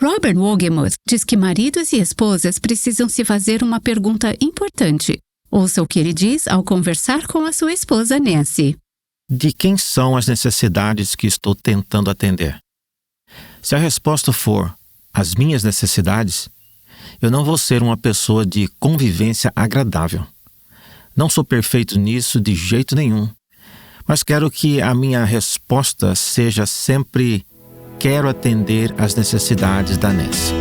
Robert Wogemuth diz que maridos e esposas precisam se fazer uma pergunta importante. Ouça o que ele diz ao conversar com a sua esposa Nancy. De quem são as necessidades que estou tentando atender? Se a resposta for as minhas necessidades, eu não vou ser uma pessoa de convivência agradável. Não sou perfeito nisso de jeito nenhum, mas quero que a minha resposta seja sempre: quero atender às necessidades da Nancy.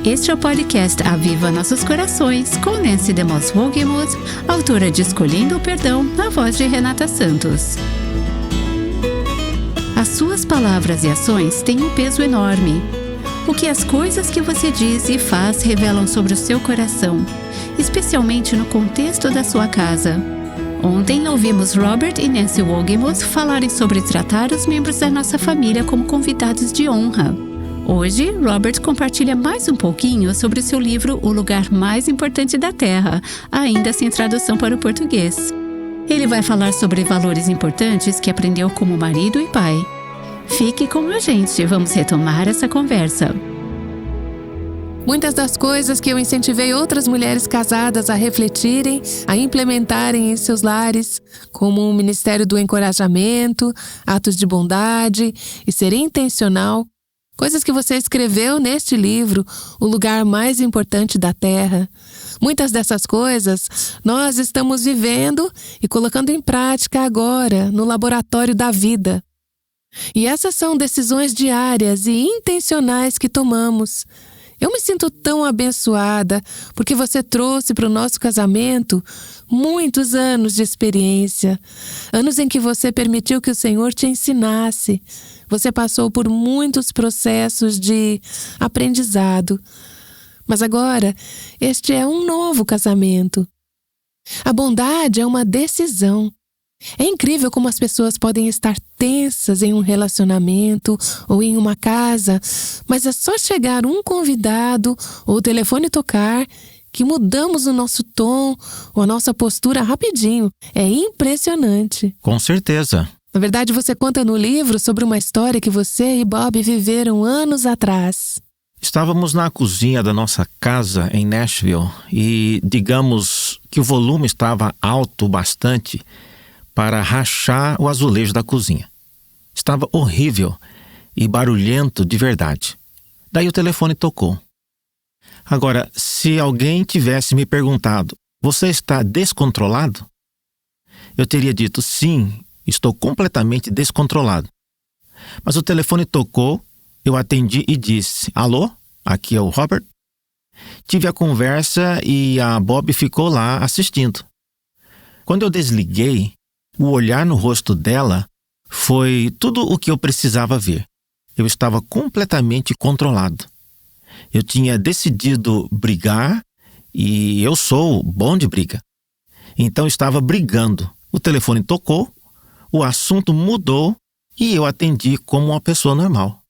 Este é o podcast Aviva Nossos Corações, com Nancy DeMoss Wogemuth, autora de Escolhendo o Perdão, na voz de Renata Santos. As suas palavras e ações têm um peso enorme. O que as coisas que você diz e faz revelam sobre o seu coração, especialmente no contexto da sua casa. Ontem ouvimos Robert e Nancy Wogemuth falarem sobre tratar os membros da nossa família como convidados de honra. Hoje, Robert compartilha mais um pouquinho sobre o seu livro O Lugar Mais Importante da Terra, ainda sem tradução para o português. Ele vai falar sobre valores importantes que aprendeu como marido e pai. Fique com a gente, vamos retomar essa conversa. Muitas das coisas que eu incentivei outras mulheres casadas a refletirem, a implementarem em seus lares, como o Ministério do Encorajamento, atos de bondade e ser intencional, coisas que você escreveu neste livro, O Lugar Mais Importante da Terra. Muitas dessas coisas nós estamos vivendo e colocando em prática agora, no laboratório da vida. E essas são decisões diárias e intencionais que tomamos. Eu me sinto tão abençoada porque você trouxe para o nosso casamento muitos anos de experiência. Anos em que você permitiu que o Senhor te ensinasse. Você passou por muitos processos de aprendizado. Mas agora, este é um novo casamento. A bondade é uma decisão. É incrível como as pessoas podem estar tensas em um relacionamento ou em uma casa, mas é só chegar um convidado ou o telefone tocar que mudamos o nosso tom ou a nossa postura rapidinho. É impressionante. Com certeza. Na verdade, você conta no livro sobre uma história que você e Bob viveram anos atrás. Estávamos na cozinha da nossa casa em Nashville e, digamos que o volume estava alto bastante para rachar o azulejo da cozinha. Estava horrível e barulhento de verdade. Daí o telefone tocou. Agora, se alguém tivesse me perguntado: você está descontrolado? Eu teria dito: sim, estou completamente descontrolado. Mas o telefone tocou, eu atendi e disse: alô, aqui é o Robert. Tive a conversa e a Bob ficou lá assistindo. Quando eu desliguei, o olhar no rosto dela foi tudo o que eu precisava ver. Eu estava completamente controlado. Eu tinha decidido brigar e eu sou bom de briga. Então estava brigando. O telefone tocou, o assunto mudou e eu atendi como uma pessoa normal.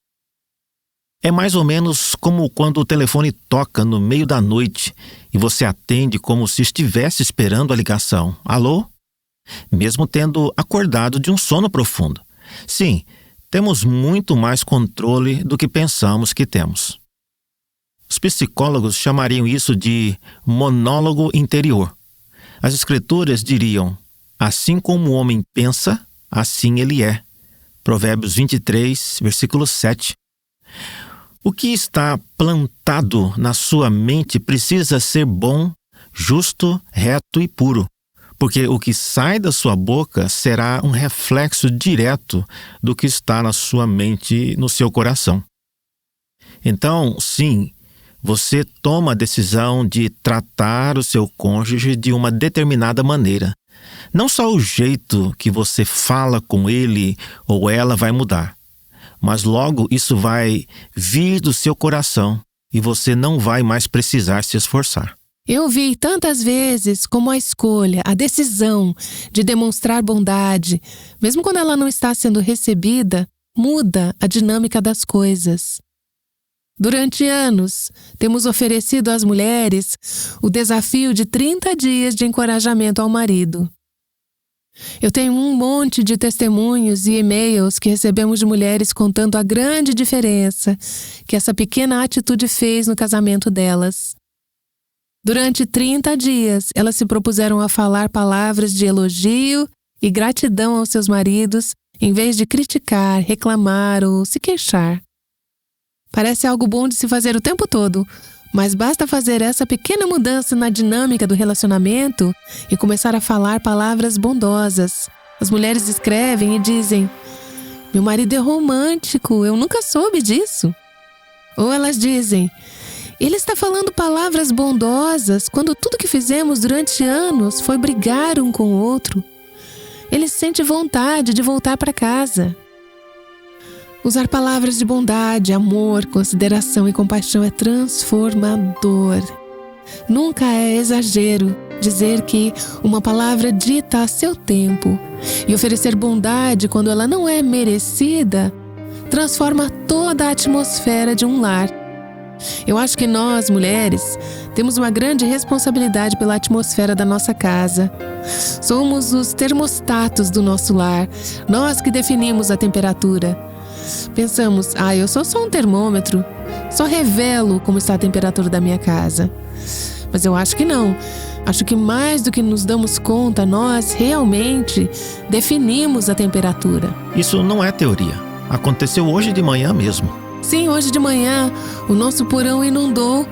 É mais ou menos como quando o telefone toca no meio da noite e você atende como se estivesse esperando a ligação. Alô? Mesmo tendo acordado de um sono profundo. Sim, temos muito mais controle do que pensamos que temos. Os psicólogos chamariam isso de monólogo interior. As escrituras diriam: assim como o homem pensa, assim ele é. Provérbios 23, versículo 7. O que está plantado na sua mente precisa ser bom, justo, reto e puro. Porque o que sai da sua boca será um reflexo direto do que está na sua mente, no seu coração. Então, sim, você toma a decisão de tratar o seu cônjuge de uma determinada maneira. Não só o jeito que você fala com ele ou ela vai mudar, mas logo isso vai vir do seu coração e você não vai mais precisar se esforçar. Eu vi tantas vezes como a escolha, a decisão de demonstrar bondade, mesmo quando ela não está sendo recebida, muda a dinâmica das coisas. Durante anos, temos oferecido às mulheres o desafio de 30 dias de encorajamento ao marido. Eu tenho um monte de testemunhos e e-mails que recebemos de mulheres contando a grande diferença que essa pequena atitude fez no casamento delas. Durante 30 dias, elas se propuseram a falar palavras de elogio e gratidão aos seus maridos, em vez de criticar, reclamar ou se queixar. Parece algo bom de se fazer o tempo todo, mas basta fazer essa pequena mudança na dinâmica do relacionamento e começar a falar palavras bondosas. As mulheres escrevem e dizem: "Meu marido é romântico, eu nunca soube disso." Ou elas dizem: "Ele está falando palavras bondosas quando tudo que fizemos durante anos foi brigar um com o outro. Ele sente vontade de voltar para casa." Usar palavras de bondade, amor, consideração e compaixão é transformador. Nunca é exagero dizer que uma palavra dita a seu tempo e oferecer bondade quando ela não é merecida transforma toda a atmosfera de um lar. Eu acho que nós, mulheres, temos uma grande responsabilidade pela atmosfera da nossa casa. Somos os termostatos do nosso lar, nós que definimos a temperatura. Pensamos: eu sou só um termômetro, só revelo como está a temperatura da minha casa. Mas eu acho que não. Acho que mais do que nos damos conta, nós realmente definimos a temperatura. Isso não é teoria. Aconteceu hoje de manhã mesmo. Sim, hoje de manhã, o nosso porão inundou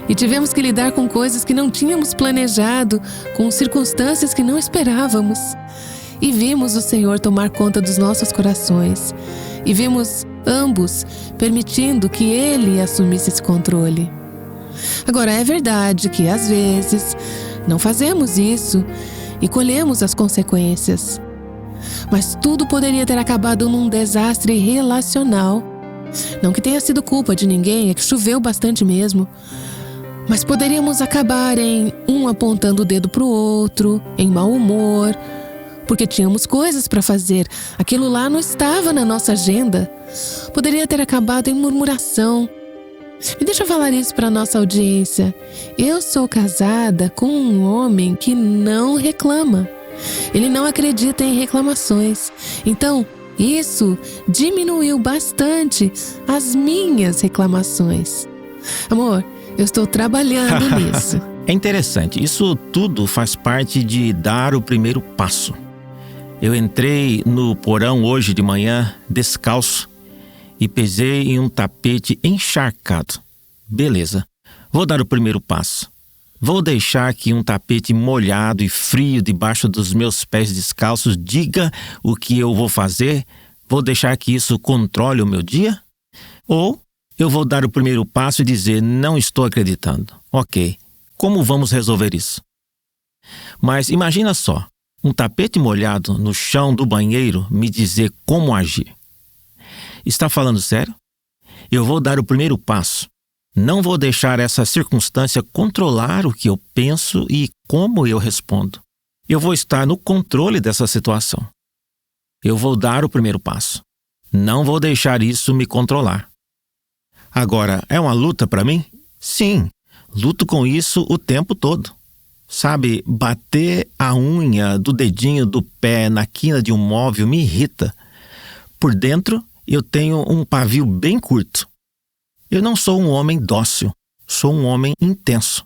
e tivemos que lidar com coisas que não tínhamos planejado, com circunstâncias que não esperávamos. E vimos o Senhor tomar conta dos nossos corações. E vimos ambos permitindo que Ele assumisse esse controle. Agora, é verdade que, às vezes, não fazemos isso e colhemos as consequências. Mas tudo poderia ter acabado num desastre relacional. Não que tenha sido culpa de ninguém, é que choveu bastante mesmo. Mas poderíamos acabar em um apontando o dedo para o outro, em mau humor, porque tínhamos coisas para fazer. Aquilo lá não estava na nossa agenda. Poderia ter acabado em murmuração. E deixa eu falar isso para a nossa audiência. Eu sou casada com um homem que não reclama. Ele não acredita em reclamações. Então, isso diminuiu bastante as minhas reclamações. Amor, eu estou trabalhando nisso. É interessante. Isso tudo faz parte de dar o primeiro passo. Eu entrei no porão hoje de manhã descalço e pisei em um tapete encharcado. Beleza, vou dar o primeiro passo. Vou deixar que um tapete molhado e frio debaixo dos meus pés descalços diga o que eu vou fazer? Vou deixar que isso controle o meu dia? Ou eu vou dar o primeiro passo e dizer: não estou acreditando. Ok, como vamos resolver isso? Mas imagina só, um tapete molhado no chão do banheiro me dizer como agir. Está falando sério? Eu vou dar o primeiro passo. Não vou deixar essa circunstância controlar o que eu penso e como eu respondo. Eu vou estar no controle dessa situação. Eu vou dar o primeiro passo. Não vou deixar isso me controlar. Agora, é uma luta para mim? Sim, luto com isso o tempo todo. Sabe, bater a unha do dedinho do pé na quina de um móvel me irrita. Por dentro, eu tenho um pavio bem curto. Eu não sou um homem dócil, sou um homem intenso.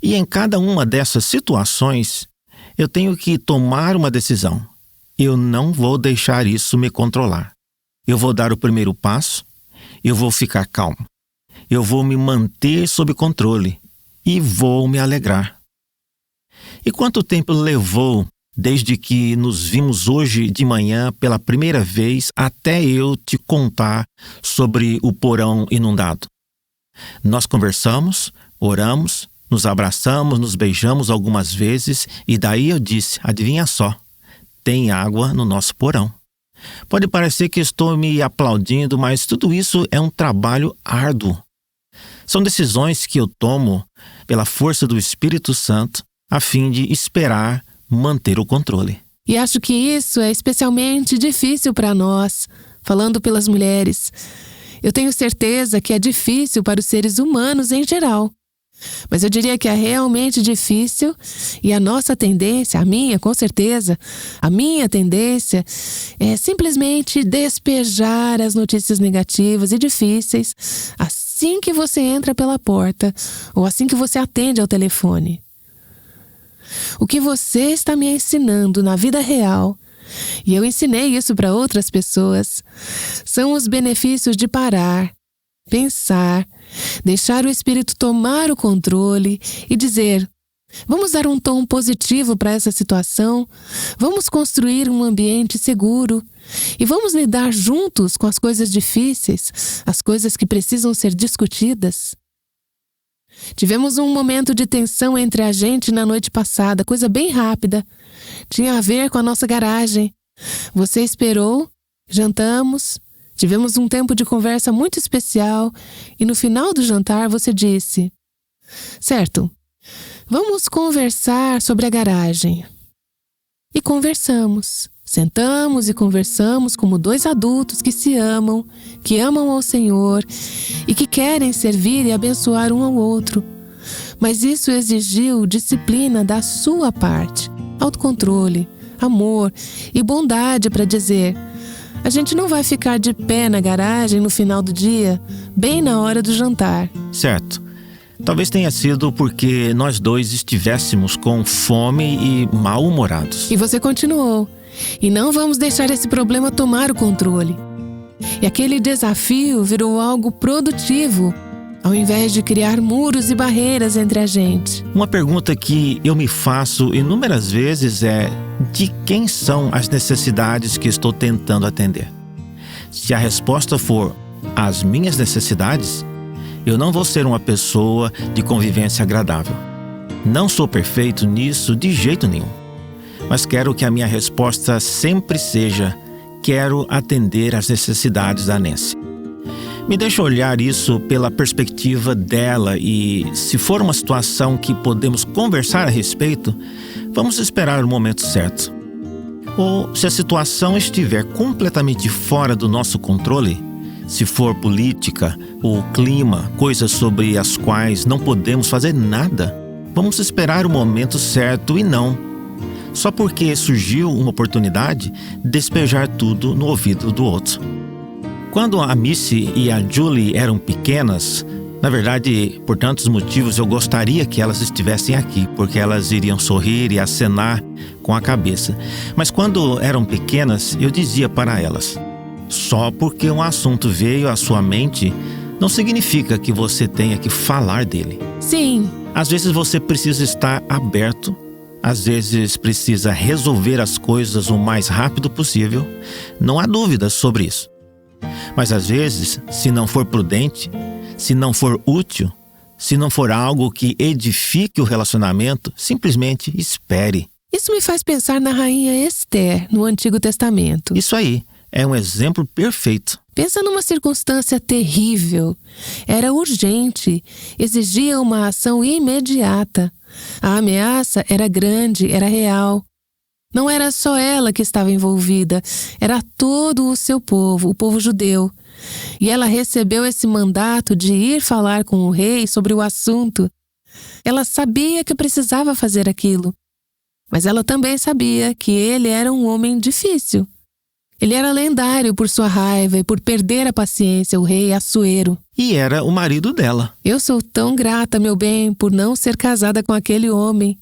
E em cada uma dessas situações, eu tenho que tomar uma decisão. Eu não vou deixar isso me controlar. Eu vou dar o primeiro passo, eu vou ficar calmo. Eu vou me manter sob controle e vou me alegrar. E quanto tempo levou desde que nos vimos hoje de manhã pela primeira vez até eu te contar sobre o porão inundado? Nós conversamos, oramos, nos abraçamos, nos beijamos algumas vezes e daí eu disse: adivinha só, tem água no nosso porão. Pode parecer que estou me aplaudindo, mas tudo isso é um trabalho árduo. São decisões que eu tomo pela força do Espírito Santo a fim de esperar manter o controle. E acho que isso é especialmente difícil para nós, falando pelas mulheres. Eu tenho certeza que é difícil para os seres humanos em geral. Mas eu diria que é realmente difícil e a nossa tendência, a minha, com certeza, a minha tendência é simplesmente despejar as notícias negativas e difíceis assim que você entra pela porta ou assim que você atende ao telefone. O que você está me ensinando na vida real, e eu ensinei isso para outras pessoas, são os benefícios de parar, pensar, deixar o espírito tomar o controle e dizer: vamos dar um tom positivo para essa situação, vamos construir um ambiente seguro e vamos lidar juntos com as coisas difíceis, as coisas que precisam ser discutidas. Tivemos um momento de tensão entre a gente na noite passada, coisa bem rápida. Tinha a ver com a nossa garagem. Você esperou, jantamos, tivemos um tempo de conversa muito especial e no final do jantar você disse: certo, vamos conversar sobre a garagem. E conversamos. Sentamos e conversamos como dois adultos que se amam, que amam ao Senhor e que querem servir e abençoar um ao outro. Mas isso exigiu disciplina da sua parte, autocontrole, amor e bondade para dizer: a gente não vai ficar de pé na garagem no final do dia, bem na hora do jantar. Certo. Talvez tenha sido porque nós dois estivéssemos com fome e mal-humorados. E você continuou: e não vamos deixar esse problema tomar o controle. E aquele desafio virou algo produtivo, ao invés de criar muros e barreiras entre a gente. Uma pergunta que eu me faço inúmeras vezes é: de quem são as necessidades que estou tentando atender? Se a resposta for as minhas necessidades, eu não vou ser uma pessoa de convivência agradável. Não sou perfeito nisso de jeito nenhum. Mas quero que a minha resposta sempre seja: quero atender às necessidades da Nancy. Me deixa olhar isso pela perspectiva dela e, se for uma situação que podemos conversar a respeito, vamos esperar o momento certo. Ou, se a situação estiver completamente fora do nosso controle, se for política ou clima, coisas sobre as quais não podemos fazer nada, vamos esperar o momento certo e não, só porque surgiu uma oportunidade, despejar tudo no ouvido do outro. Quando a Missy e a Julie eram pequenas, na verdade, por tantos motivos, eu gostaria que elas estivessem aqui, porque elas iriam sorrir e acenar com a cabeça. Mas quando eram pequenas, eu dizia para elas: só porque um assunto veio à sua mente, não significa que você tenha que falar dele. Sim. Às vezes você precisa estar aberto, às vezes precisa resolver as coisas o mais rápido possível. Não há dúvidas sobre isso. Mas às vezes, se não for prudente, se não for útil, se não for algo que edifique o relacionamento, simplesmente espere. Isso me faz pensar na rainha Esther, no Antigo Testamento. Isso aí é um exemplo perfeito. Pensa numa circunstância terrível. Era urgente, exigia uma ação imediata. A ameaça era grande, era real. Não era só ela que estava envolvida, era todo o seu povo, o povo judeu. E ela recebeu esse mandato de ir falar com o rei sobre o assunto. Ela sabia que precisava fazer aquilo, mas ela também sabia que ele era um homem difícil. Ele era lendário por sua raiva e por perder a paciência, o rei Assuero. E era o marido dela. Eu sou tão grata, meu bem, por não ser casada com aquele homem.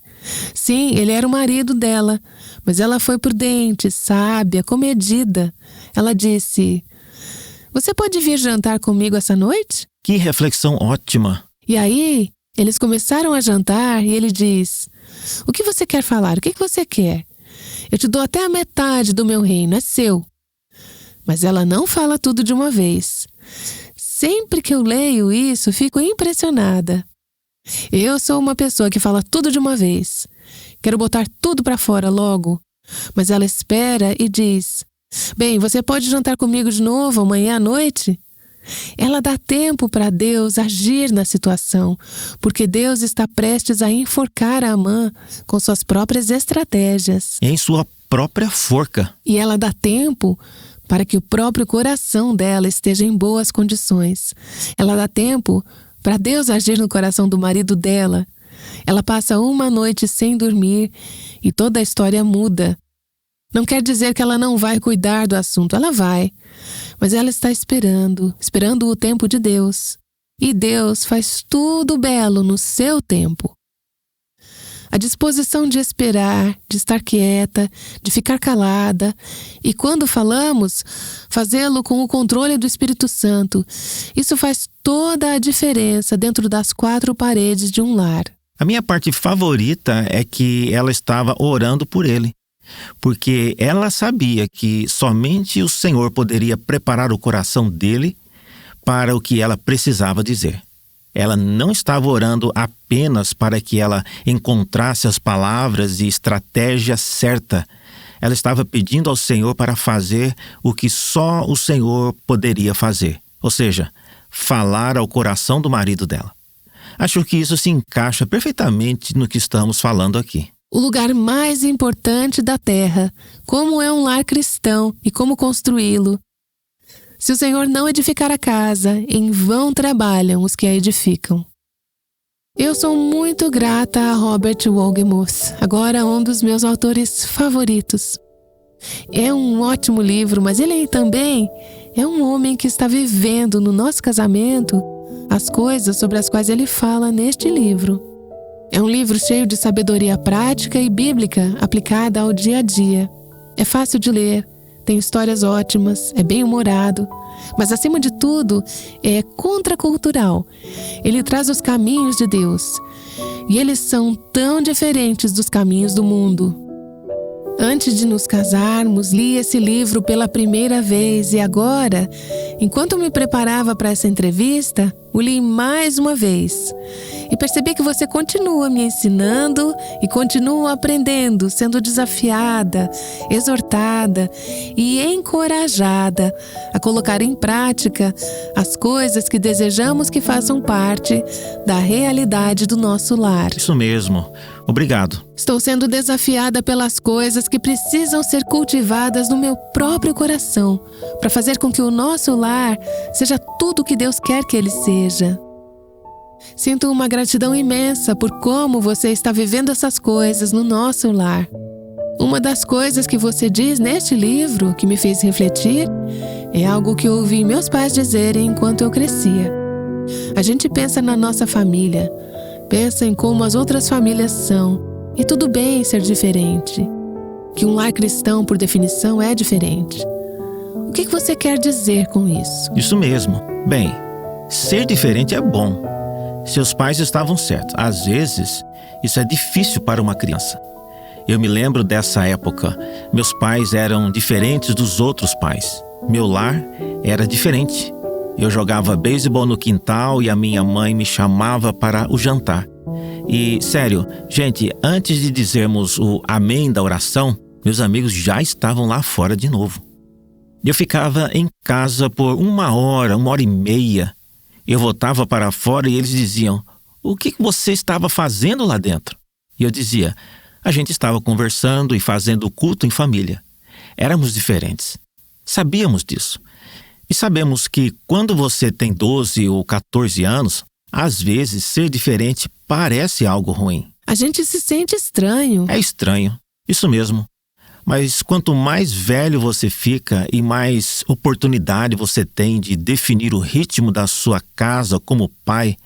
Sim, ele era o marido dela, mas ela foi prudente, sábia, comedida. Ela disse: você pode vir jantar comigo essa noite? Que reflexão ótima! E aí, eles começaram a jantar e ele diz: o que você quer falar? O que você quer? Eu te dou até a metade do meu reino, é seu. Mas ela não fala tudo de uma vez. Sempre que eu leio isso, fico impressionada. Eu sou uma pessoa que fala tudo de uma vez. Quero botar tudo para fora logo. Mas ela espera e diz: bem, você pode jantar comigo de novo amanhã à noite? Ela dá tempo para Deus agir na situação, porque Deus está prestes a enforcar a Amã com suas próprias estratégias. Em sua própria forca. E ela dá tempo para que o próprio coração dela esteja em boas condições. Ela dá tempo para Deus agir no coração do marido dela. Ela passa uma noite sem dormir e toda a história muda. Não quer dizer que ela não vai cuidar do assunto, ela vai. Mas ela está esperando o tempo de Deus. E Deus faz tudo belo no seu tempo. A disposição de esperar, de estar quieta, de ficar calada e, quando falamos, fazê-lo com o controle do Espírito Santo. Isso faz toda a diferença dentro das 4 paredes de um lar. A minha parte favorita é que ela estava orando por ele, porque ela sabia que somente o Senhor poderia preparar o coração dele para o que ela precisava dizer. Ela não estava orando apenas para que ela encontrasse as palavras e estratégia certa. Ela estava pedindo ao Senhor para fazer o que só o Senhor poderia fazer, ou seja, falar ao coração do marido dela. Acho que isso se encaixa perfeitamente no que estamos falando aqui. O lugar mais importante da terra, como é um lar cristão e como construí-lo. Se o Senhor não edificar a casa, em vão trabalham os que a edificam. Eu sou muito grata a Robert Wohlgemuth, agora um dos meus autores favoritos. É um ótimo livro, mas ele também é um homem que está vivendo no nosso casamento as coisas sobre as quais ele fala neste livro. É um livro cheio de sabedoria prática e bíblica aplicada ao dia a dia. É fácil de ler, tem histórias ótimas, é bem-humorado, mas acima de tudo é contracultural. Ele traz os caminhos de Deus e eles são tão diferentes dos caminhos do mundo. Antes de nos casarmos, li esse livro pela primeira vez e agora, enquanto me preparava para essa entrevista, o li mais uma vez. E percebi que você continua me ensinando e continua aprendendo, sendo desafiada, exortada e encorajada a colocar em prática as coisas que desejamos que façam parte da realidade do nosso lar. Isso mesmo. Obrigado. Estou sendo desafiada pelas coisas que precisam ser cultivadas no meu próprio coração, para fazer com que o nosso lar seja tudo o que Deus quer que ele seja. Sinto uma gratidão imensa por como você está vivendo essas coisas no nosso lar. Uma das coisas que você diz neste livro que me fez refletir é algo que ouvi meus pais dizerem enquanto eu crescia. A gente pensa na nossa família, pensa em como as outras famílias são, e tudo bem ser diferente. Que um lar cristão, por definição, é diferente. O que você quer dizer com isso? Isso mesmo. Bem, ser diferente é bom. Seus pais estavam certos. Às vezes, isso é difícil para uma criança. Eu me lembro dessa época. Meus pais eram diferentes dos outros pais. Meu lar era diferente. Eu jogava beisebol no quintal e a minha mãe me chamava para o jantar. E, sério, gente, antes de dizermos o amém da oração, meus amigos já estavam lá fora de novo. Eu ficava em casa por 1 hora e meia. Eu voltava para fora e eles diziam: "O que você estava fazendo lá dentro?" E eu dizia: "A gente estava conversando e fazendo o culto em família." Éramos diferentes. Sabíamos disso. E sabemos que quando você tem 12 ou 14 anos, às vezes ser diferente parece algo ruim. A gente se sente estranho. É estranho, isso mesmo. Mas quanto mais velho você fica e mais oportunidade você tem de definir o ritmo da sua casa como pai,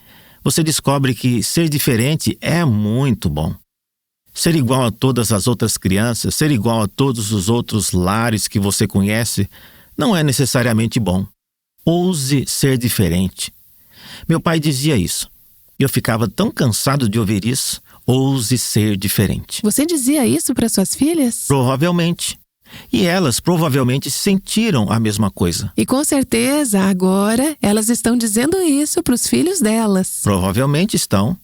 você descobre que ser diferente é muito bom. Ser igual a todas as outras crianças, ser igual a todos os outros lares que você conhece, não é necessariamente bom. Ouse ser diferente. Meu pai dizia isso. Eu ficava tão cansado de ouvir isso. Ouse ser diferente. Você dizia isso para suas filhas? Provavelmente. E elas provavelmente sentiram a mesma coisa. E com certeza, agora, elas estão dizendo isso para os filhos delas. Provavelmente estão.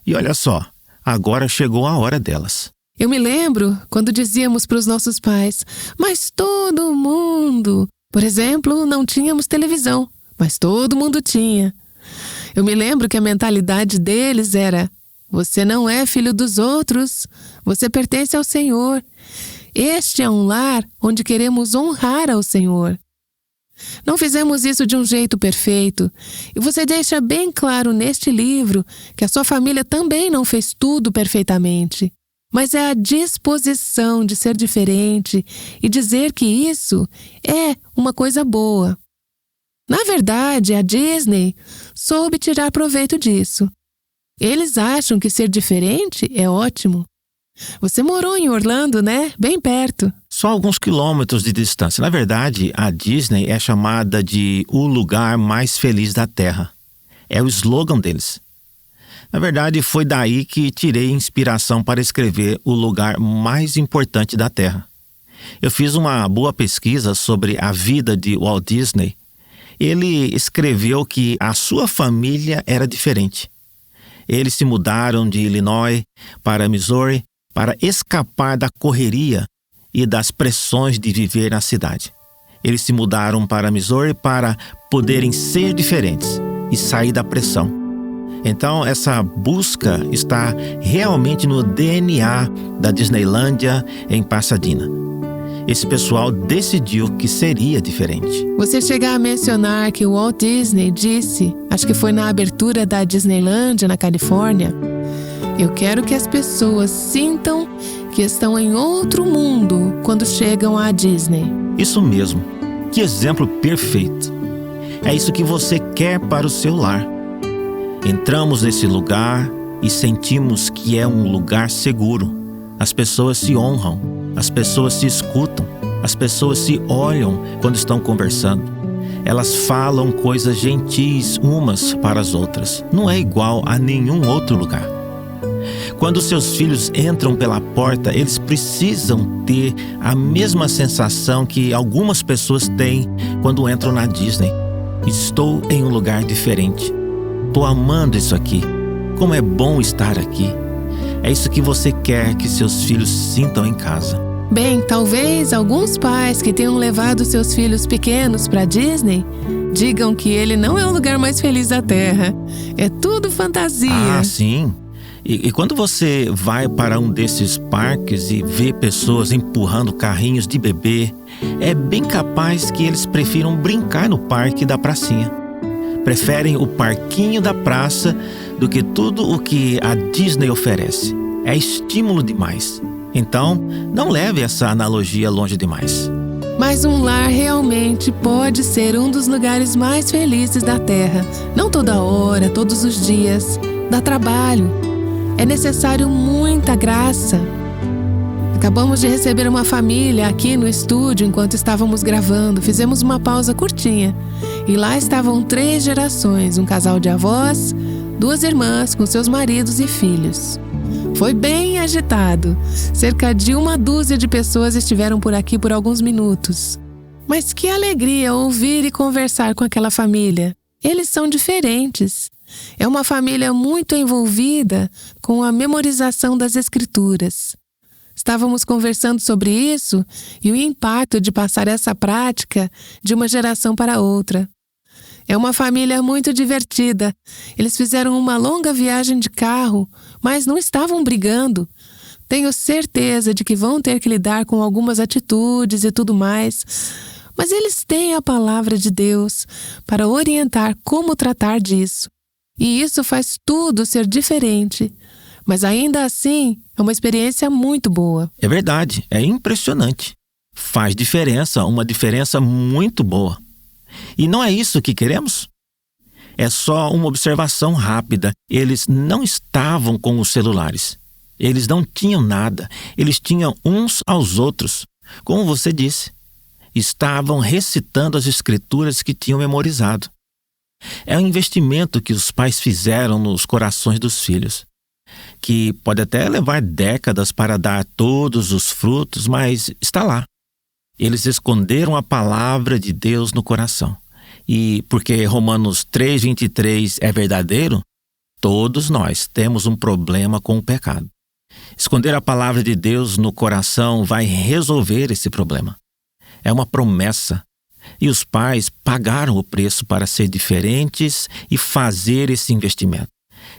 E olha só, agora chegou a hora delas. Eu me lembro quando dizíamos para os nossos pais: "Mas todo mundo..." Por exemplo, não tínhamos televisão, mas todo mundo tinha. Eu me lembro que a mentalidade deles era: "Você não é filho dos outros, você pertence ao Senhor." Este é um lar onde queremos honrar ao Senhor. Não fizemos isso de um jeito perfeito, e você deixa bem claro neste livro que a sua família também não fez tudo perfeitamente. Mas é a disposição de ser diferente e dizer que isso é uma coisa boa. Na verdade, a Disney soube tirar proveito disso. Eles acham que ser diferente é ótimo. Você morou em Orlando, né? Bem perto. Só alguns quilômetros de distância. Na verdade, a Disney é chamada de o lugar mais feliz da Terra. É o slogan deles. Na verdade, foi daí que tirei inspiração para escrever o lugar mais importante da Terra. Eu fiz uma boa pesquisa sobre a vida de Walt Disney. Ele escreveu que a sua família era diferente. Eles se mudaram de Illinois para Missouri para escapar da correria e das pressões de viver na cidade. Eles se mudaram para Missouri para poderem ser diferentes e sair da pressão. Então, essa busca está realmente no DNA da Disneylândia em Pasadena. Esse pessoal decidiu que seria diferente. Você chega a mencionar que o Walt Disney disse, acho que foi na abertura da Disneylândia na Califórnia, eu quero que as pessoas sintam que estão em outro mundo quando chegam à Disney. Isso mesmo. Que exemplo perfeito. É isso que você quer para o seu lar. Entramos nesse lugar e sentimos que é um lugar seguro. As pessoas se honram, as pessoas se escutam, as pessoas se olham quando estão conversando. Elas falam coisas gentis umas para as outras. Não é igual a nenhum outro lugar. Quando seus filhos entram pela porta, eles precisam ter a mesma sensação que algumas pessoas têm quando entram na Disney. Estou em um lugar diferente. Estou amando isso aqui. Como é bom estar aqui. É isso que você quer que seus filhos sintam em casa. Bem, talvez alguns pais que tenham levado seus filhos pequenos para Disney digam que ele não é o lugar mais feliz da Terra. É tudo fantasia. Ah, sim. E quando você vai para um desses parques e vê pessoas empurrando carrinhos de bebê, é bem capaz que eles prefiram brincar no parque da pracinha. Preferem o parquinho da praça do que tudo o que a Disney oferece. É estímulo demais. Então, não leve essa analogia longe demais. Mas um lar realmente pode ser um dos lugares mais felizes da Terra. Não toda hora, todos os dias. Dá trabalho. É necessário muita graça. Acabamos de receber uma família aqui no estúdio enquanto estávamos gravando. Fizemos uma pausa curtinha. E lá estavam 3 gerações, um casal de avós, 2 irmãs com seus maridos e filhos. Foi bem agitado. Cerca de 1 dúzia de pessoas estiveram por aqui por alguns minutos. Mas que alegria ouvir e conversar com aquela família. Eles são diferentes. É uma família muito envolvida com a memorização das Escrituras. Estávamos conversando sobre isso e o impacto de passar essa prática de uma geração para outra. É uma família muito divertida. Eles fizeram uma longa viagem de carro, mas não estavam brigando. Tenho certeza de que vão ter que lidar com algumas atitudes e tudo mais, mas eles têm a palavra de Deus para orientar como tratar disso. E isso faz tudo ser diferente. Mas ainda assim, é uma experiência muito boa. É verdade, é impressionante. Faz diferença, uma diferença muito boa. E não é isso que queremos? É só uma observação rápida. Eles não estavam com os celulares. Eles não tinham nada. Eles tinham uns aos outros. Como você disse, estavam recitando as escrituras que tinham memorizado. É um investimento que os pais fizeram nos corações dos filhos, que pode até levar décadas para dar todos os frutos, mas está lá. Eles esconderam a palavra de Deus no coração. E porque Romanos 3:23 é verdadeiro, todos nós temos um problema com o pecado. Esconder a palavra de Deus no coração vai resolver esse problema. É uma promessa. E os pais pagaram o preço para ser diferentes e fazer esse investimento.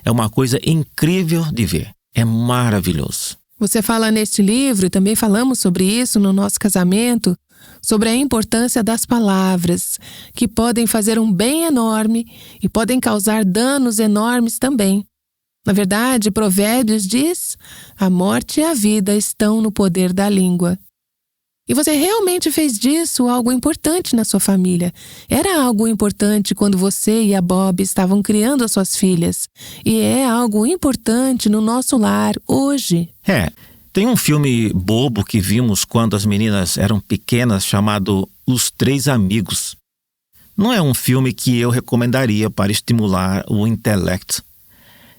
É uma coisa incrível de ver. É maravilhoso. Você fala neste livro, e também falamos sobre isso no nosso casamento, sobre a importância das palavras, que podem fazer um bem enorme e podem causar danos enormes também. Na verdade, Provérbios diz: a morte e a vida estão no poder da língua. E você realmente fez disso algo importante na sua família. Era algo importante quando você e a Bob estavam criando as suas filhas. E é algo importante no nosso lar hoje. Tem um filme bobo que vimos quando as meninas eram pequenas chamado Os Três Amigos. Não é um filme que eu recomendaria para estimular o intelecto.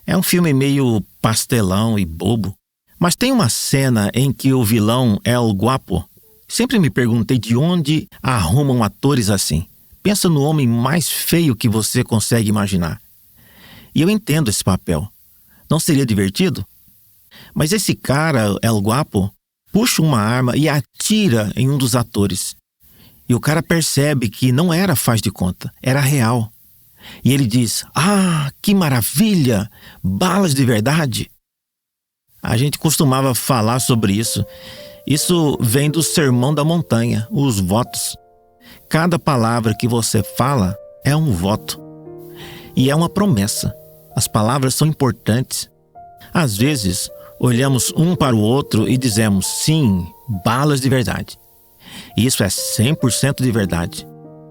É um filme meio pastelão e bobo. Mas tem uma cena em que o vilão é o Guapo. Sempre me perguntei de onde arrumam atores assim. Pensa no homem mais feio que você consegue imaginar. E eu entendo esse papel. Não seria divertido? Mas esse cara, El Guapo, puxa uma arma e atira em um dos atores. E o cara percebe que não era faz de conta, era real. E ele diz: "Ah, que maravilha! Balas de verdade!" A gente costumava falar sobre isso. Isso vem do Sermão da Montanha, os votos. Cada palavra que você fala é um voto. E é uma promessa. As palavras são importantes. Às vezes, olhamos um para o outro e dizemos: sim, balas de verdade. Isso é 100% de verdade.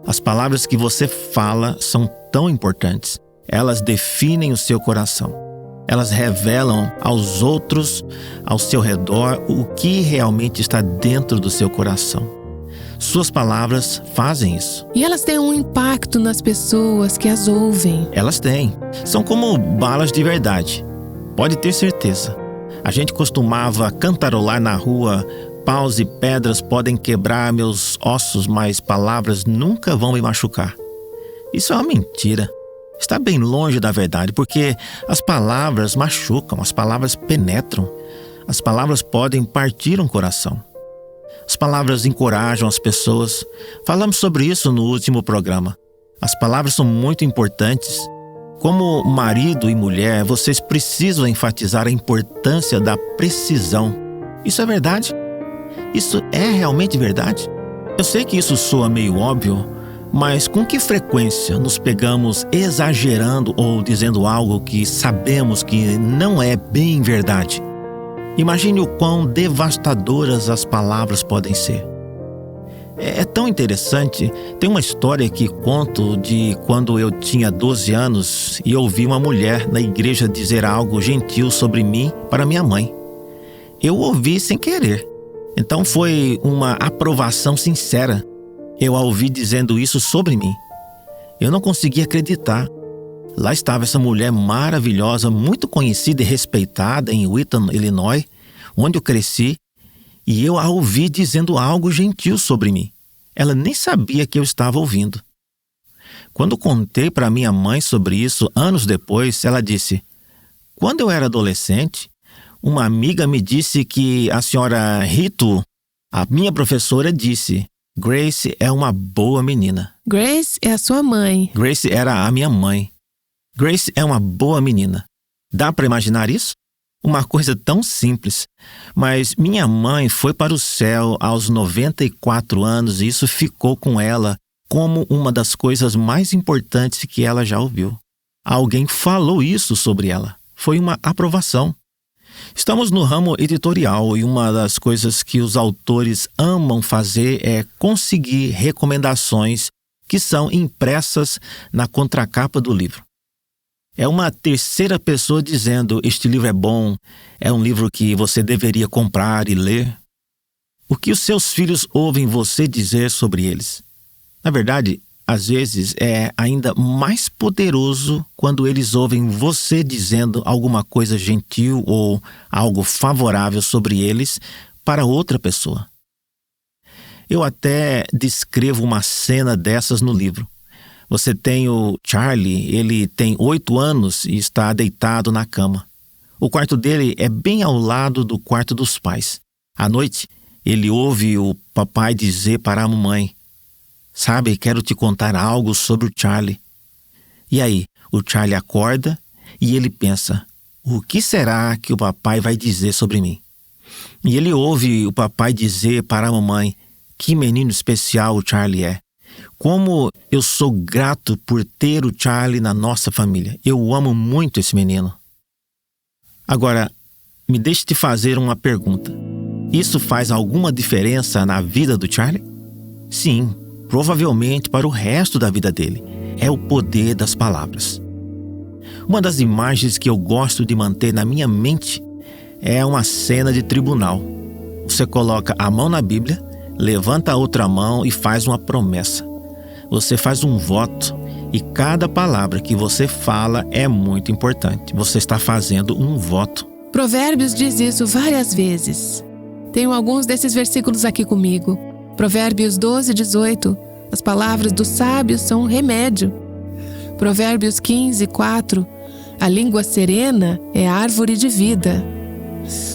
As palavras que você fala são tão importantes. Elas definem o seu coração. Elas revelam aos outros, ao seu redor, o que realmente está dentro do seu coração. Suas palavras fazem isso. E elas têm um impacto nas pessoas que as ouvem. Elas têm. São como balas de verdade. Pode ter certeza. A gente costumava cantarolar na rua: paus e pedras podem quebrar meus ossos, mas palavras nunca vão me machucar. Isso é uma mentira. Está bem longe da verdade, porque as palavras machucam, as palavras penetram. As palavras podem partir um coração. As palavras encorajam as pessoas. Falamos sobre isso no último programa. As palavras são muito importantes. Como marido e mulher, vocês precisam enfatizar a importância da precisão. Isso é verdade? Isso é realmente verdade? Eu sei que isso soa meio óbvio, mas com que frequência nos pegamos exagerando ou dizendo algo que sabemos que não é bem verdade? Imagine o quão devastadoras as palavras podem ser. É tão interessante. Tem uma história que conto de quando eu tinha 12 anos e ouvi uma mulher na igreja dizer algo gentil sobre mim para minha mãe. Eu ouvi sem querer. Então foi uma aprovação sincera. Eu a ouvi dizendo isso sobre mim. Eu não conseguia acreditar. Lá estava essa mulher maravilhosa, muito conhecida e respeitada em Wheaton, Illinois, onde eu cresci, e eu a ouvi dizendo algo gentil sobre mim. Ela nem sabia que eu estava ouvindo. Quando contei para minha mãe sobre isso, anos depois, ela disse: "Quando eu era adolescente, uma amiga me disse que a senhora Rito, a minha professora, disse: Grace é uma boa menina." Grace é a sua mãe. Grace era a minha mãe. Grace é uma boa menina. Dá para imaginar isso? Uma coisa tão simples. Mas minha mãe foi para o céu aos 94 anos e isso ficou com ela como uma das coisas mais importantes que ela já ouviu. Alguém falou isso sobre ela. Foi uma aprovação. Estamos no ramo editorial e uma das coisas que os autores amam fazer é conseguir recomendações que são impressas na contracapa do livro. É uma terceira pessoa dizendo: este livro é bom, é um livro que você deveria comprar e ler. O que os seus filhos ouvem você dizer sobre eles? Na verdade, às vezes é ainda mais poderoso quando eles ouvem você dizendo alguma coisa gentil ou algo favorável sobre eles para outra pessoa. Eu até descrevo uma cena dessas no livro. Você tem o Charlie, ele tem 8 anos e está deitado na cama. O quarto dele é bem ao lado do quarto dos pais. À noite, ele ouve o papai dizer para a mamãe: "Sabe, quero te contar algo sobre o Charlie." E aí, o Charlie acorda e ele pensa: o que será que o papai vai dizer sobre mim? E ele ouve o papai dizer para a mamãe: que menino especial o Charlie é. Como eu sou grato por ter o Charlie na nossa família. Eu amo muito esse menino. Agora, me deixe te fazer uma pergunta. Isso faz alguma diferença na vida do Charlie? Sim, provavelmente para o resto da vida dele. É o poder das palavras. Uma das imagens que eu gosto de manter na minha mente é uma cena de tribunal. Você coloca a mão na Bíblia, levanta a outra mão e faz uma promessa. Você faz um voto e cada palavra que você fala é muito importante. Você está fazendo um voto. Provérbios diz isso várias vezes. Tenho alguns desses versículos aqui comigo. Provérbios 12, 18. As palavras dos sábios são um remédio. Provérbios 15, 4. A língua serena é árvore de vida.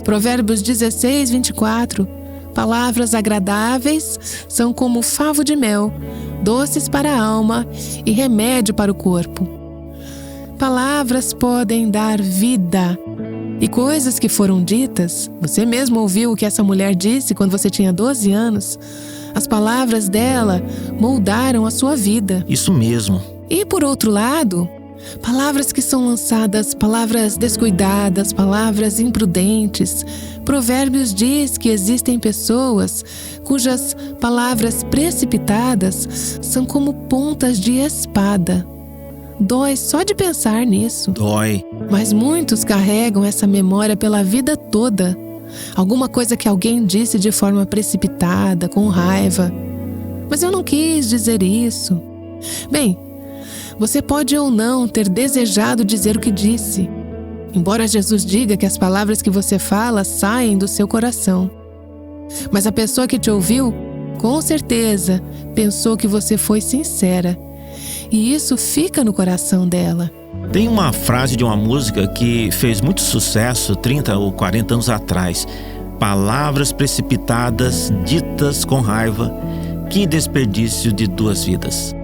Provérbios 16, 24. Palavras agradáveis são como favo de mel, doces para a alma e remédio para o corpo. Palavras podem dar vida. E coisas que foram ditas, você mesmo ouviu o que essa mulher disse quando você tinha 12 anos. As palavras dela moldaram a sua vida. Isso mesmo. E por outro lado, palavras que são lançadas, palavras descuidadas, palavras imprudentes. Provérbios diz que existem pessoas cujas palavras precipitadas são como pontas de espada. Dói só de pensar nisso. Dói. Mas muitos carregam essa memória pela vida toda. Alguma coisa que alguém disse de forma precipitada, com raiva. Mas eu não quis dizer isso. Bem, você pode ou não ter desejado dizer o que disse. Embora Jesus diga que as palavras que você fala saem do seu coração. Mas a pessoa que te ouviu, com certeza, pensou que você foi sincera. E isso fica no coração dela. Tem uma frase de uma música que fez muito sucesso 30 ou 40 anos atrás. Palavras precipitadas, ditas com raiva, que desperdício de duas vidas.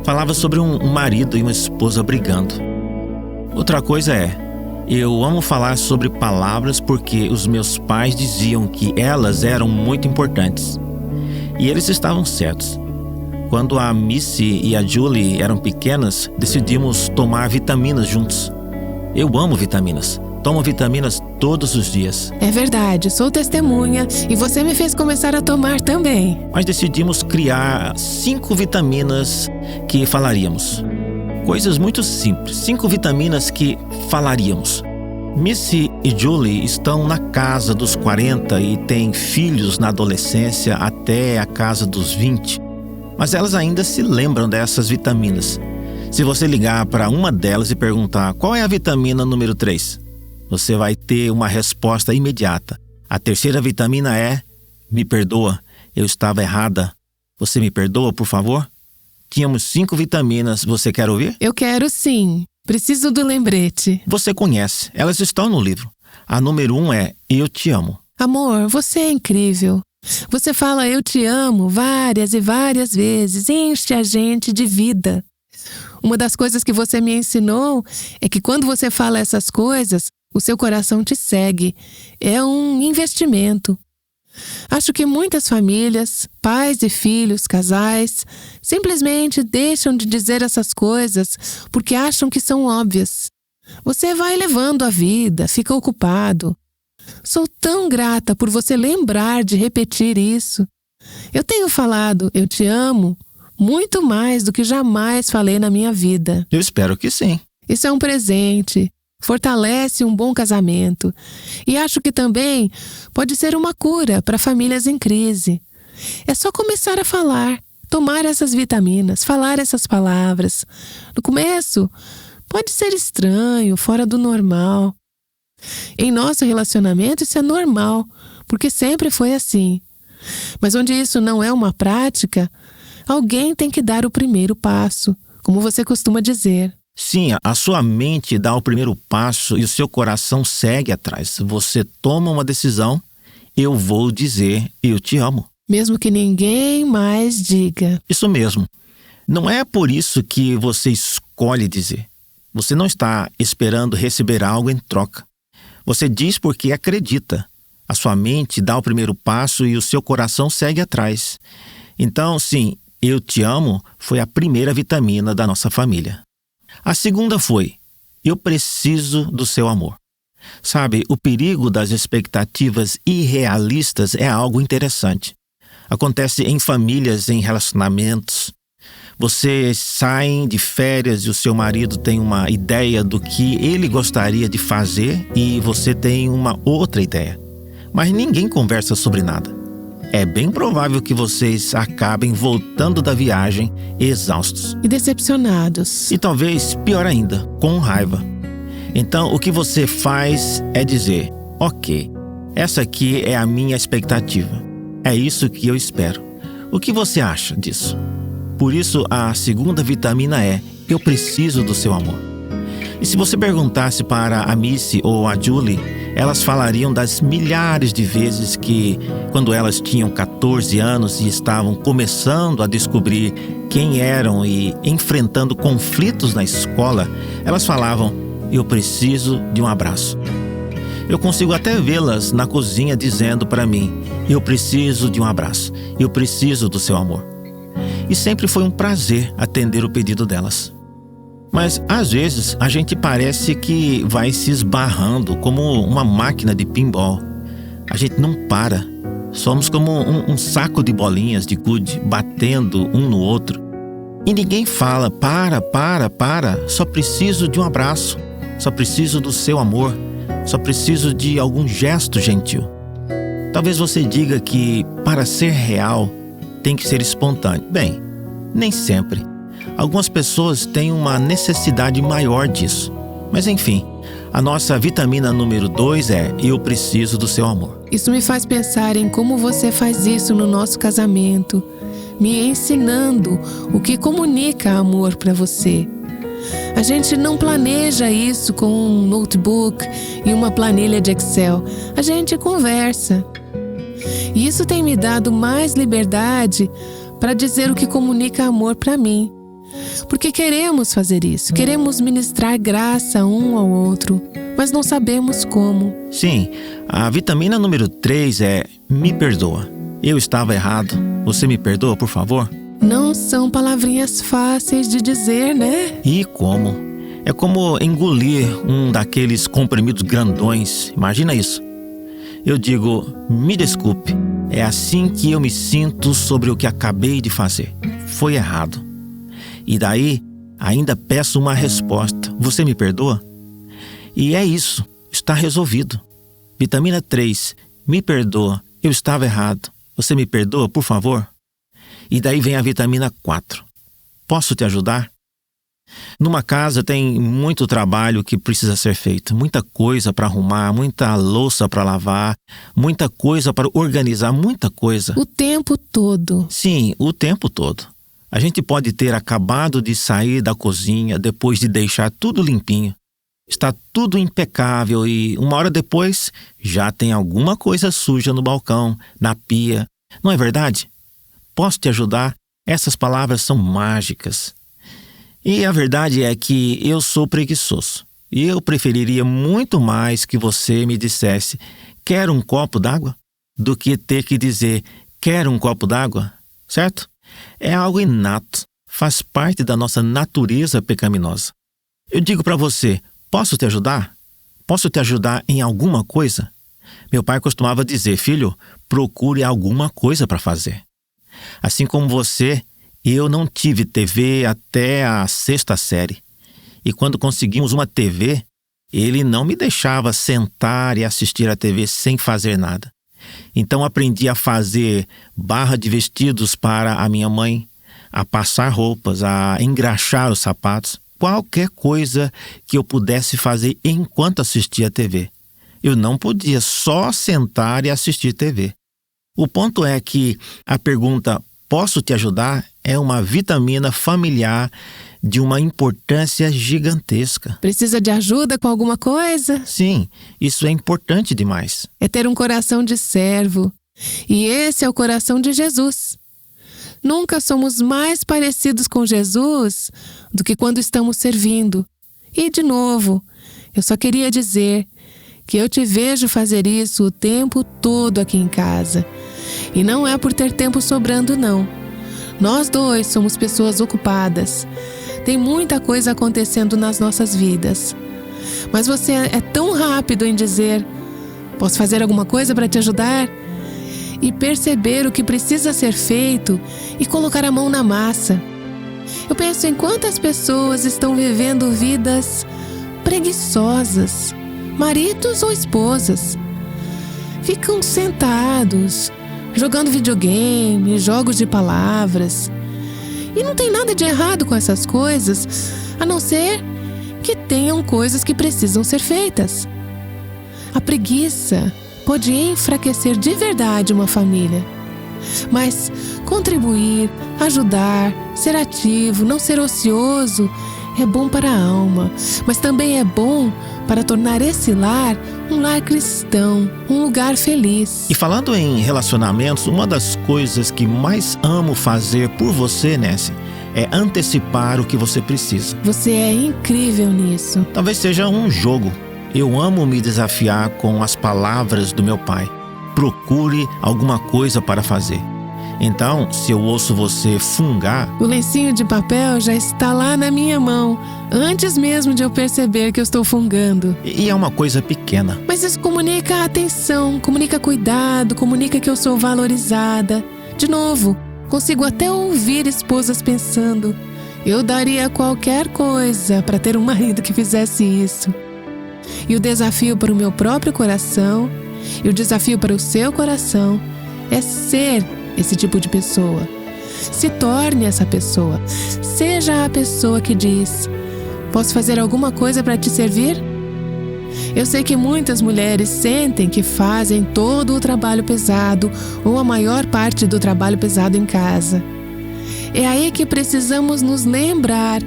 Falava sobre um marido e uma esposa brigando. Outra coisa é, eu amo falar sobre palavras porque os meus pais diziam que elas eram muito importantes. E eles estavam certos. Quando a Missy e a Julie eram pequenas, decidimos tomar vitaminas juntos. Eu amo vitaminas. Tomo vitaminas todos os dias. É verdade, sou testemunha e você me fez começar a tomar também. Mas decidimos criar 5 vitaminas que falaríamos. Coisas muito simples, 5 vitaminas que falaríamos. Missy e Julie estão na casa dos 40 e têm filhos na adolescência até a casa dos 20. Mas elas ainda se lembram dessas vitaminas. Se você ligar para uma delas e perguntar qual é a vitamina número 3, você vai ter uma resposta imediata. A terceira vitamina é: me perdoa, eu estava errada. Você me perdoa, por favor? Tínhamos 5 vitaminas, você quer ouvir? Eu quero sim, preciso do lembrete. Você conhece, elas estão no livro. A número 1 é: eu te amo. Amor, você é incrível. Você fala eu te amo várias e várias vezes, enche a gente de vida. Uma das coisas que você me ensinou é que quando você fala essas coisas, o seu coração te segue. É um investimento. Acho que muitas famílias, pais e filhos, casais, simplesmente deixam de dizer essas coisas porque acham que são óbvias. Você vai levando a vida, fica ocupado. Sou tão grata por você lembrar de repetir isso. Eu tenho falado eu te amo muito mais do que jamais falei na minha vida. Eu espero que sim. Isso é um presente, fortalece um bom casamento e acho que também pode ser uma cura para famílias em crise. É só começar a falar, tomar essas vitaminas, falar essas palavras. No começo, pode ser estranho, fora do normal. Em nosso relacionamento isso é normal, porque sempre foi assim. Mas onde isso não é uma prática, alguém tem que dar o primeiro passo, como você costuma dizer. Sim, a sua mente dá o primeiro passo e o seu coração segue atrás. Você toma uma decisão: eu vou dizer eu te amo. Mesmo que ninguém mais diga. Isso mesmo. Não é por isso que você escolhe dizer. Você não está esperando receber algo em troca. Você diz porque acredita. A sua mente dá o primeiro passo e o seu coração segue atrás. Então, sim, eu te amo foi a primeira vitamina da nossa família. A segunda foi: eu preciso do seu amor. Sabe, o perigo das expectativas irrealistas é algo interessante. Acontece em famílias, em relacionamentos. Vocês saem de férias e o seu marido tem uma ideia do que ele gostaria de fazer e você tem uma outra ideia. Mas ninguém conversa sobre nada. É bem provável que vocês acabem voltando da viagem exaustos. E decepcionados. E talvez, pior ainda, com raiva. Então, o que você faz é dizer: ok, essa aqui é a minha expectativa. É isso que eu espero. O que você acha disso? Por isso, a segunda vitamina é: eu preciso do seu amor. E se você perguntasse para a Missy ou a Julie, elas falariam das milhares de vezes que, quando elas tinham 14 anos e estavam começando a descobrir quem eram e enfrentando conflitos na escola, elas falavam: eu preciso de um abraço. Eu consigo até vê-las na cozinha dizendo para mim: eu preciso de um abraço, eu preciso do seu amor. E sempre foi um prazer atender o pedido delas. Mas, às vezes, a gente parece que vai se esbarrando como uma máquina de pinball. A gente não para. Somos como um saco de bolinhas de gude batendo um no outro. E ninguém fala: para. Só preciso de um abraço. Só preciso do seu amor. Só preciso de algum gesto gentil. Talvez você diga que, para ser real, tem que ser espontâneo. Bem, nem sempre. Algumas pessoas têm uma necessidade maior disso. Mas enfim, a nossa vitamina número 2 é: eu preciso do seu amor. Isso me faz pensar em como você faz isso no nosso casamento, me ensinando o que comunica amor para você. A gente não planeja isso com um notebook e uma planilha de Excel. A gente conversa. E isso tem me dado mais liberdade para dizer o que comunica amor para mim. Porque queremos fazer isso, queremos ministrar graça um ao outro, mas não sabemos como. Sim, a vitamina número 3 é: me perdoa. Eu estava errado. Você me perdoa, por favor? Não são palavrinhas fáceis de dizer, né? E como? É como engolir um daqueles comprimidos grandões. Imagina isso. Eu digo: me desculpe. É assim que eu me sinto sobre o que acabei de fazer. Foi errado. E daí, ainda peço uma resposta: você me perdoa? E é isso, está resolvido. Vitamina 3, me perdoa, eu estava errado. Você me perdoa, por favor? E daí vem a vitamina 4. Posso te ajudar? Numa casa tem muito trabalho que precisa ser feito, muita coisa para arrumar, muita louça para lavar, muita coisa para organizar, muita coisa. O tempo todo. Sim, o tempo todo. A gente pode ter acabado de sair da cozinha depois de deixar tudo limpinho. Está tudo impecável e uma hora depois já tem alguma coisa suja no balcão, na pia. Não é verdade? Posso te ajudar? Essas palavras são mágicas. E a verdade é que eu sou preguiçoso. E eu preferiria muito mais que você me dissesse: quer um copo d'água? Do que ter que dizer: quer um copo d'água? Certo? É algo inato, faz parte da nossa natureza pecaminosa. Eu digo para você: posso te ajudar? Posso te ajudar em alguma coisa? Meu pai costumava dizer: filho, procure alguma coisa para fazer. Assim como você, eu não tive TV até a 6ª série. E quando conseguimos uma TV, ele não me deixava sentar e assistir a TV sem fazer nada. Então aprendi a fazer barra de vestidos para a minha mãe, a passar roupas, a engraxar os sapatos, qualquer coisa que eu pudesse fazer enquanto assistia a TV. Eu não podia só sentar e assistir TV. O ponto é que a pergunta "posso te ajudar?" é uma vitamina familiar de uma importância gigantesca. Precisa de ajuda com alguma coisa? Sim, isso é importante demais. É ter um coração de servo. E esse é o coração de Jesus. Nunca somos mais parecidos com Jesus do que quando estamos servindo. E, de novo, eu só queria dizer que eu te vejo fazer isso o tempo todo aqui em casa. E não é por ter tempo sobrando, não. Nós dois somos pessoas ocupadas. Tem muita coisa acontecendo nas nossas vidas. Mas você é tão rápido em dizer: posso fazer alguma coisa para te ajudar? E perceber o que precisa ser feito e colocar a mão na massa. Eu penso em quantas pessoas estão vivendo vidas preguiçosas, maridos ou esposas. Ficam sentados, jogando videogame, jogos de palavras. E não tem nada de errado com essas coisas, a não ser que tenham coisas que precisam ser feitas. A preguiça pode enfraquecer de verdade uma família. Mas contribuir, ajudar, ser ativo, não ser ocioso é bom para a alma, mas também é bom para tornar esse lar um lar cristão, um lugar feliz. E falando em relacionamentos, uma das coisas que mais amo fazer por você, Nessie, é antecipar o que você precisa. Você é incrível nisso. Talvez seja um jogo. Eu amo me desafiar com as palavras do meu pai. Procure alguma coisa para fazer. Então, se eu ouço você fungar, o lencinho de papel já está lá na minha mão, antes mesmo de eu perceber que eu estou fungando. E é uma coisa pequena. Mas isso comunica atenção, comunica cuidado, comunica que eu sou valorizada. De novo, consigo até ouvir esposas pensando: eu daria qualquer coisa para ter um marido que fizesse isso. E o desafio para o meu próprio coração e o desafio para o seu coração é ser esse tipo de pessoa. Se torne essa pessoa. Seja a pessoa que diz: posso fazer alguma coisa para te servir? Eu sei que muitas mulheres sentem que fazem todo o trabalho pesado ou a maior parte do trabalho pesado em casa. É aí que precisamos nos lembrar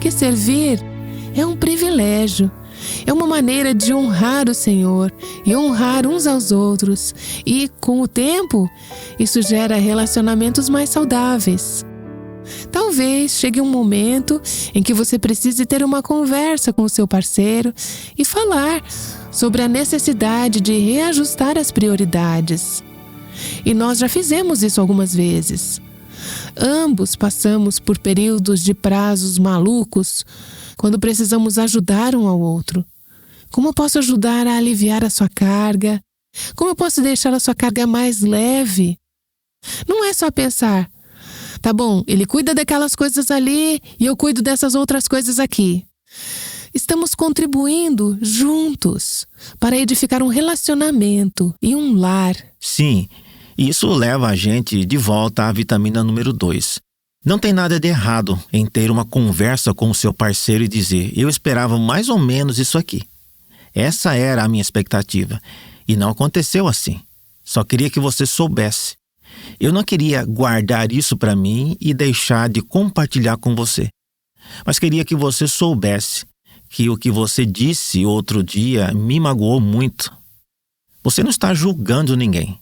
que servir é um privilégio. É uma maneira de honrar o Senhor e honrar uns aos outros. E, com o tempo, isso gera relacionamentos mais saudáveis. Talvez chegue um momento em que você precise ter uma conversa com o seu parceiro e falar sobre a necessidade de reajustar as prioridades. E nós já fizemos isso algumas vezes. Ambos passamos por períodos de prazos malucos quando precisamos ajudar um ao outro. Como eu posso ajudar a aliviar a sua carga? Como eu posso deixar a sua carga mais leve? Não é só pensar: tá bom, ele cuida daquelas coisas ali e eu cuido dessas outras coisas aqui. Estamos contribuindo juntos para edificar um relacionamento e um lar. Sim, isso leva a gente de volta à vitamina número 2. Não tem nada de errado em ter uma conversa com o seu parceiro e dizer: eu esperava mais ou menos isso aqui. Essa era a minha expectativa. E não aconteceu assim. Só queria que você soubesse. Eu não queria guardar isso para mim e deixar de compartilhar com você. Mas queria que você soubesse que o que você disse outro dia me magoou muito. Você não está julgando ninguém.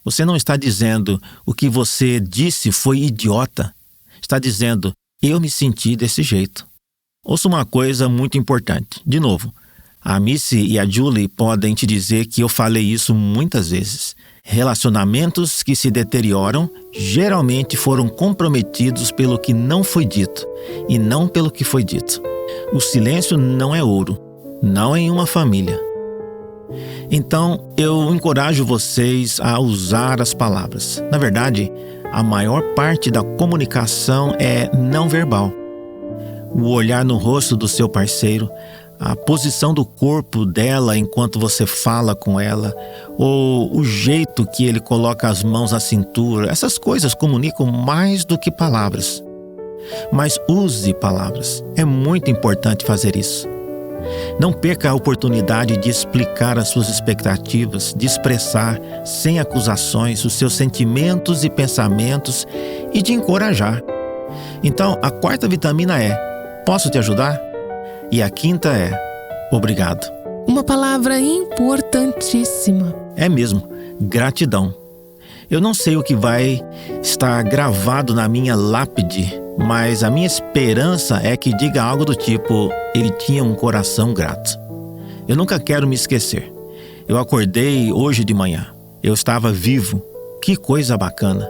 Você não está dizendo: o que você disse foi idiota. Está dizendo: eu me senti desse jeito. Ouça uma coisa muito importante. De novo, a Missy e a Julie podem te dizer que eu falei isso muitas vezes. Relacionamentos que se deterioram geralmente foram comprometidos pelo que não foi dito e não pelo que foi dito. O silêncio não é ouro, não em uma família. Então, eu encorajo vocês a usar as palavras. Na verdade, a maior parte da comunicação é não verbal. O olhar no rosto do seu parceiro, a posição do corpo dela enquanto você fala com ela, ou o jeito que ele coloca as mãos na cintura, essas coisas comunicam mais do que palavras. Mas use palavras. É muito importante fazer isso. Não perca a oportunidade de explicar as suas expectativas, de expressar, sem acusações, os seus sentimentos e pensamentos e de encorajar. Então, a quarta vitamina é: posso te ajudar? E a quinta é: obrigado. Uma palavra importantíssima. É mesmo, gratidão. Eu não sei o que vai estar gravado na minha lápide, mas a minha esperança é que diga algo do tipo: ele tinha um coração grato. Eu nunca quero me esquecer. Eu acordei hoje de manhã. Eu estava vivo. Que coisa bacana.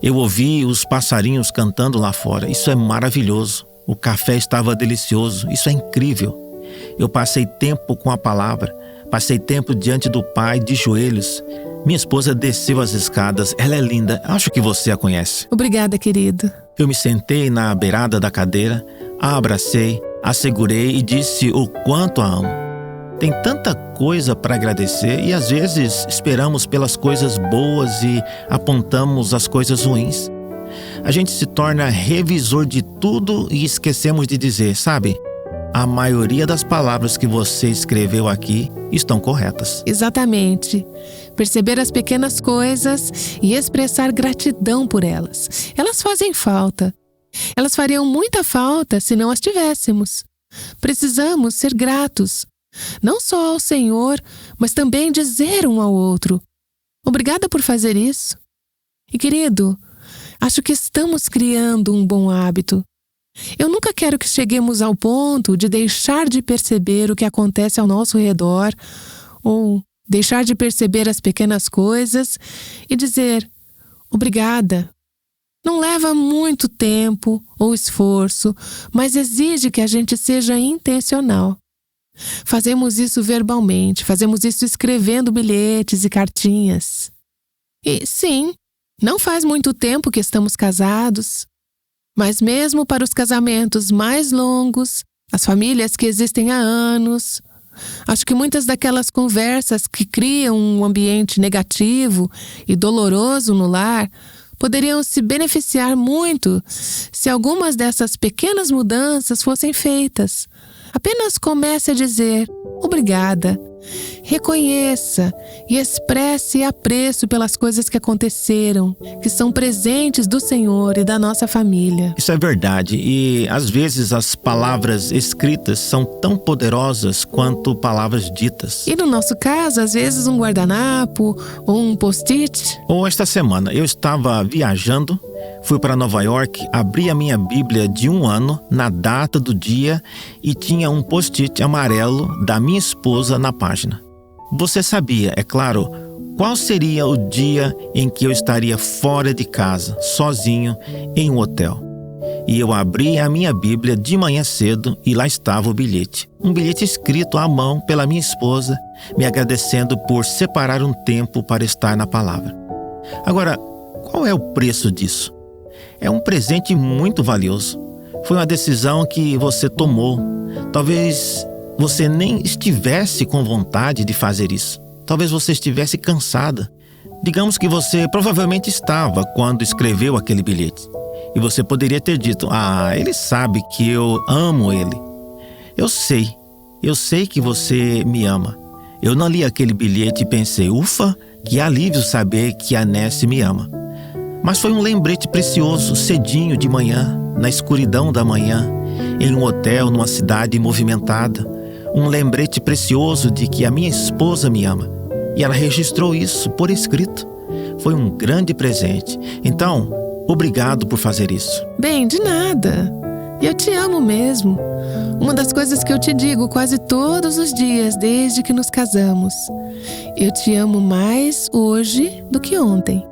Eu ouvi os passarinhos cantando lá fora. Isso é maravilhoso. O café estava delicioso. Isso é incrível. Eu passei tempo com a palavra. Passei tempo diante do Pai, de joelhos. Minha esposa desceu as escadas. Ela é linda. Acho que você a conhece. Obrigada, querido. Eu me sentei na beirada da cadeira, a abracei, a segurei e disse o quanto a amo. Tem tanta coisa para agradecer e às vezes esperamos pelas coisas boas e apontamos as coisas ruins. A gente se torna revisor de tudo e esquecemos de dizer, sabe? A maioria das palavras que você escreveu aqui estão corretas. Exatamente. Perceber as pequenas coisas e expressar gratidão por elas. Elas fazem falta. Elas fariam muita falta se não as tivéssemos. Precisamos ser gratos. Não só ao Senhor, mas também dizer um ao outro: obrigada por fazer isso. E querido, acho que estamos criando um bom hábito. Eu nunca quero que cheguemos ao ponto de deixar de perceber o que acontece ao nosso redor ou deixar de perceber as pequenas coisas e dizer obrigada. Não leva muito tempo ou esforço, mas exige que a gente seja intencional. Fazemos isso verbalmente, fazemos isso escrevendo bilhetes e cartinhas. E sim, não faz muito tempo que estamos casados. Mas mesmo para os casamentos mais longos, as famílias que existem há anos, acho que muitas daquelas conversas que criam um ambiente negativo e doloroso no lar poderiam se beneficiar muito se algumas dessas pequenas mudanças fossem feitas. Apenas comece a dizer obrigada. Reconheça e expresse apreço pelas coisas que aconteceram, que são presentes do Senhor e da nossa família. Isso é verdade e às vezes as palavras escritas são tão poderosas quanto palavras ditas. E no nosso caso, às vezes um guardanapo ou um post-it. Ou esta semana eu estava viajando, fui para Nova York, abri a minha Bíblia de 1 ano na data do dia e tinha um post-it amarelo da minha esposa na página. Você sabia, é claro, qual seria o dia em que eu estaria fora de casa, sozinho, em um hotel. E eu abri a minha Bíblia de manhã cedo e lá estava o bilhete. Um bilhete escrito à mão pela minha esposa, me agradecendo por separar um tempo para estar na palavra. Agora, qual é o preço disso? É um presente muito valioso. Foi uma decisão que você tomou. Talvez você nem estivesse com vontade de fazer isso. Talvez você estivesse cansada. Digamos que você provavelmente estava quando escreveu aquele bilhete. E você poderia ter dito, ele sabe que eu amo ele. Eu sei que você me ama. Eu não li aquele bilhete e pensei, ufa, que alívio saber que a Nessie me ama. Mas foi um lembrete precioso, cedinho de manhã, na escuridão da manhã, em um hotel, numa cidade movimentada. Um lembrete precioso de que a minha esposa me ama. E ela registrou isso por escrito. Foi um grande presente. Então, obrigado por fazer isso. Bem, de nada. Eu te amo mesmo. Uma das coisas que eu te digo quase todos os dias desde que nos casamos. Eu te amo mais hoje do que ontem.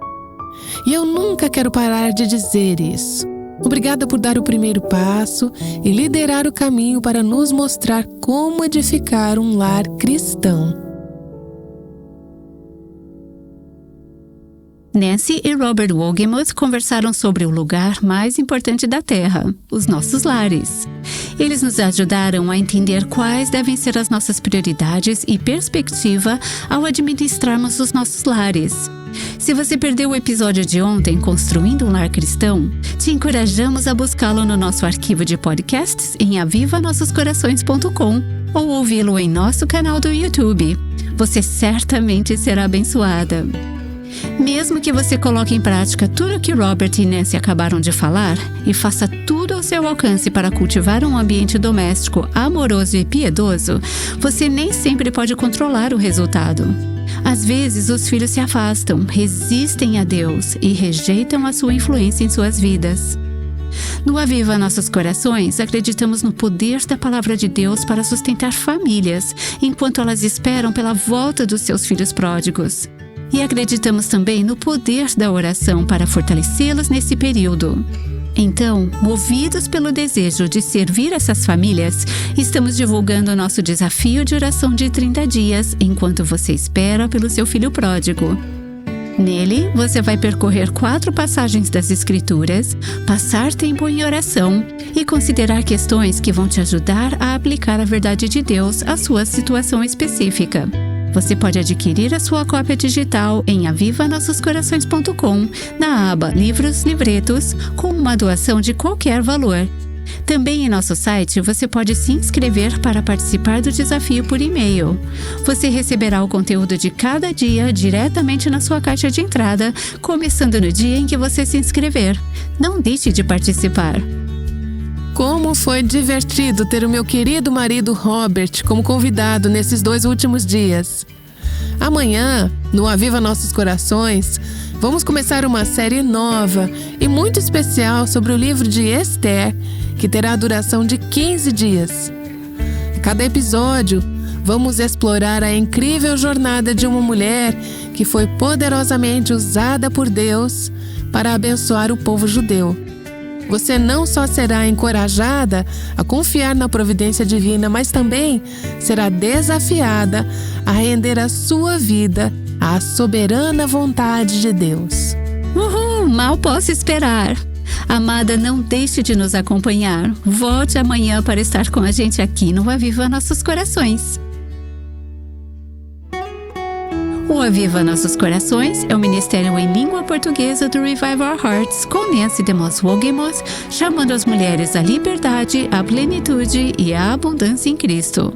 E eu nunca quero parar de dizer isso. Obrigada por dar o primeiro passo e liderar o caminho para nos mostrar como edificar um lar cristão. Nancy e Robert Wogemuth conversaram sobre o lugar mais importante da Terra, os nossos lares. Eles nos ajudaram a entender quais devem ser as nossas prioridades e perspectiva ao administrarmos os nossos lares. Se você perdeu o episódio de ontem, Construindo um Lar Cristão, te encorajamos a buscá-lo no nosso arquivo de podcasts em avivanossoscorações.com ou ouvi-lo em nosso canal do YouTube. Você certamente será abençoada. Mesmo que você coloque em prática tudo o que Robert e Nancy acabaram de falar e faça tudo ao seu alcance para cultivar um ambiente doméstico amoroso e piedoso, você nem sempre pode controlar o resultado. Às vezes, os filhos se afastam, resistem a Deus e rejeitam a sua influência em suas vidas. No Aviva Nossos Corações, acreditamos no poder da Palavra de Deus para sustentar famílias, enquanto elas esperam pela volta dos seus filhos pródigos. E acreditamos também no poder da oração para fortalecê-los nesse período. Então, movidos pelo desejo de servir essas famílias, estamos divulgando o nosso desafio de oração de 30 dias, enquanto você espera pelo seu filho pródigo. Nele, você vai percorrer 4 passagens das Escrituras, passar tempo em oração e considerar questões que vão te ajudar a aplicar a verdade de Deus à sua situação específica. Você pode adquirir a sua cópia digital em avivanossoscorações.com, na aba Livros, Livretos, com uma doação de qualquer valor. Também em nosso site você pode se inscrever para participar do desafio por e-mail. Você receberá o conteúdo de cada dia diretamente na sua caixa de entrada, começando no dia em que você se inscrever. Não deixe de participar! Como foi divertido ter o meu querido marido Robert como convidado nesses 2 últimos dias. Amanhã, no Aviva Nossos Corações, vamos começar uma série nova e muito especial sobre o livro de Esther, que terá a duração de 15 dias. A cada episódio, vamos explorar a incrível jornada de uma mulher que foi poderosamente usada por Deus para abençoar o povo judeu. Você não só será encorajada a confiar na providência divina, mas também será desafiada a render a sua vida à soberana vontade de Deus. Uhul! Mal posso esperar! Amada, não deixe de nos acompanhar. Volte amanhã para estar com a gente aqui no Aviva Nossos Corações. O Aviva Nossos Corações é o ministério em língua portuguesa do Revive Our Hearts, com Nancy DeMoss Wogemuth, chamando as mulheres à liberdade, à plenitude e à abundância em Cristo.